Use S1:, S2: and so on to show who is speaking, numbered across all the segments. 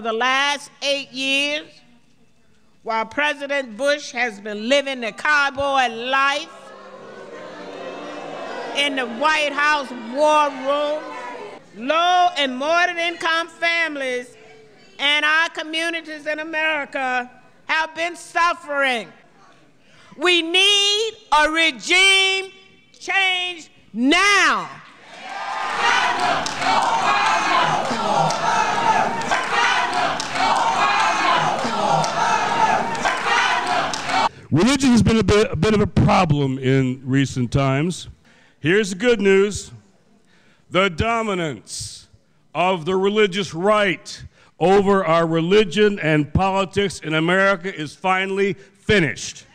S1: for the last 8 years, while President Bush has been living the cowboy life in the White House war room, low and moderate income families and our communities in America have been suffering. We need a regime change now.
S2: Religion has been a bit of a problem in recent times. Here's the good news. The dominance of the religious right over our religion and politics in America is finally finished.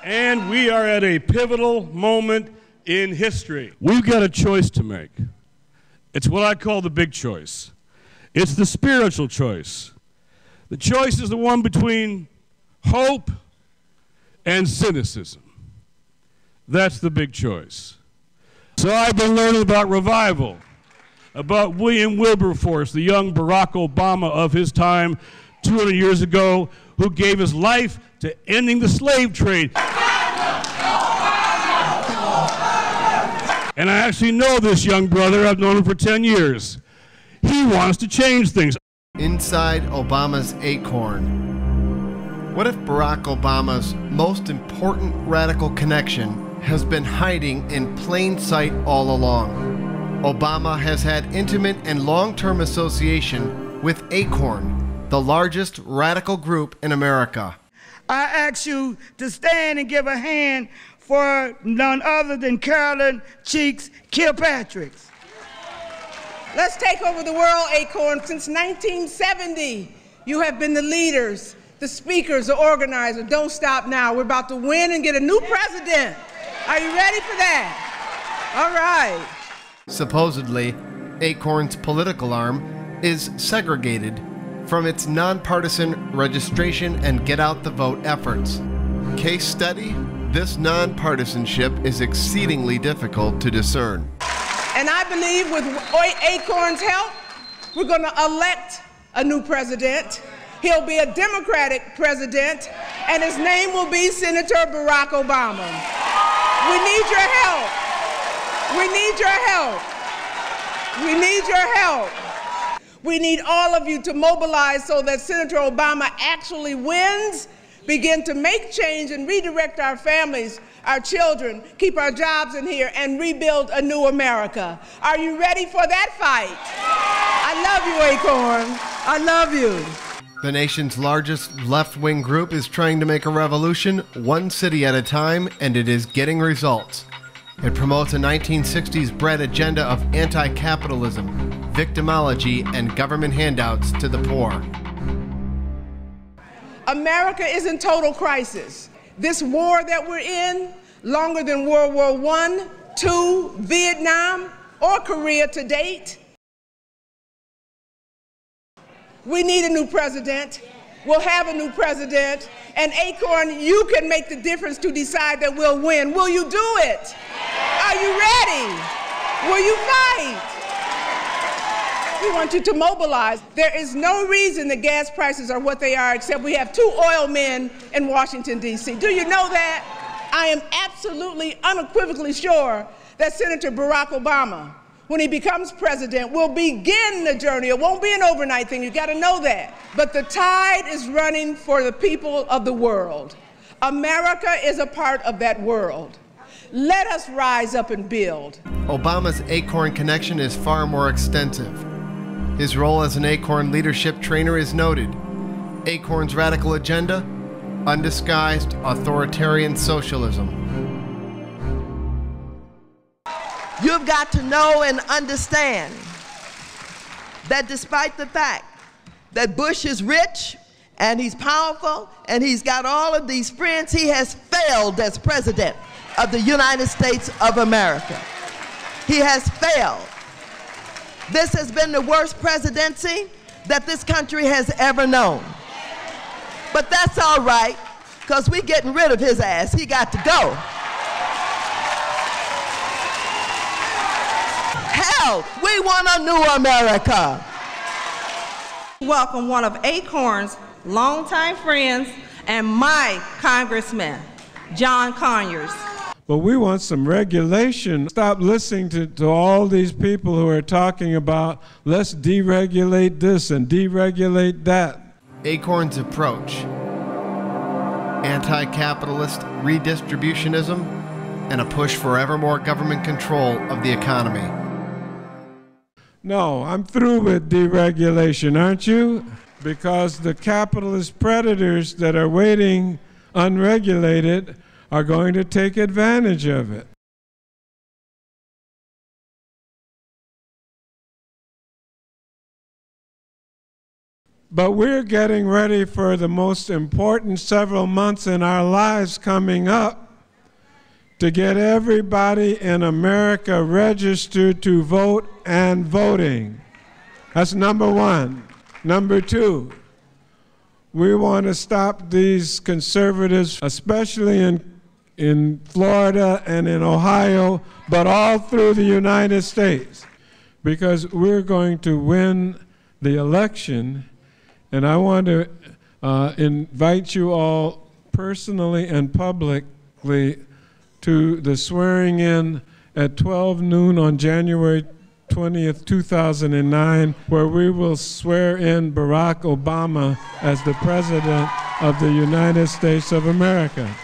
S2: And we are at a pivotal moment in history. We've got a choice to make. It's what I call the big choice. It's the spiritual choice. The choice is the one between hope and cynicism. That's the big choice. So I've been learning about revival, about William Wilberforce, the young Barack Obama of his time 200 years ago, who gave his life to ending the slave trade. And I actually know this young brother. I've known him for 10 years. He wants to change things.
S3: Inside Obama's Acorn. What if Barack Obama's most important radical connection has been hiding in plain sight all along? Obama has had intimate and long-term association with Acorn, the largest radical group in America.
S4: I ask you to stand and give a hand for none other than Carolyn Cheeks Kilpatrick.
S5: Let's take over the world, Acorn. Since 1970, you have been the leaders, the speakers, the organizers. Don't stop now. We're about to win and get a new president. Are you ready for that? All right.
S3: Supposedly, Acorn's political arm is segregated from its nonpartisan registration and get-out-the-vote efforts. Case study, this nonpartisanship is exceedingly difficult to discern.
S5: And I believe with Acorn's help, we're going to elect a new president. He'll be a Democratic president, and his name will be Senator Barack Obama. We need your help. We need your help. We need your help. We need all of you to mobilize so that Senator Obama actually wins, begin to make change and redirect our families, our children, keep our jobs in here, and rebuild a new America. Are you ready for that fight? I love you, Acorn. I love you.
S3: The nation's largest left-wing group is trying to make a revolution one city at a time, and it is getting results. It promotes a 1960s bred agenda of anti-capitalism, victimology, and government handouts to the poor.
S5: America is in total crisis. This war that we're in, longer than World War I, II, Vietnam, or Korea to date. We need a new president. We'll have a new president. And Acorn, you can make the difference to decide that we'll win. Will you do it? Are you ready? Will you fight? We want you to mobilize. There is no reason that gas prices are what they are except we have 2 oil men in Washington, D.C. Do you know that? I am absolutely unequivocally sure that Senator Barack Obama, when he becomes president, will begin the journey. It won't be an overnight thing. You got to know that. But the tide is running for the people of the world. America is a part of that world. Let us rise up and build.
S3: Obama's Acorn connection is far more extensive. His role as an Acorn leadership trainer is noted. Acorn's radical agenda, undisguised authoritarian socialism.
S6: You've got to know and understand that despite the fact that Bush is rich and he's powerful and he's got all of these friends, he has failed as president of the United States of America. He has failed. This has been the worst presidency that this country has ever known. But that's all right, because we're getting rid of his ass. He got to go. Hell, we want a new America.
S5: Welcome one of Acorn's longtime friends and my congressman, John Conyers.
S7: But we want some regulation. Stop listening to all these people who are talking about let's deregulate this and deregulate that.
S3: Acorn's approach: anti-capitalist redistributionism and a push for ever more government control of the economy.
S7: No, I'm through with deregulation, aren't you? Because the capitalist predators that are waiting unregulated are going to take advantage of it. But we're getting ready for the most important several months in our lives coming up to get everybody in America registered to vote and voting. That's number one. Number two, we want to stop these conservatives, especially in Florida and in Ohio, but all through the United States, because we're going to win the election. And I want to invite you all personally and publicly to the swearing in at 12 noon on January 20th, 2009, where we will swear in Barack Obama as the President of the United States of America.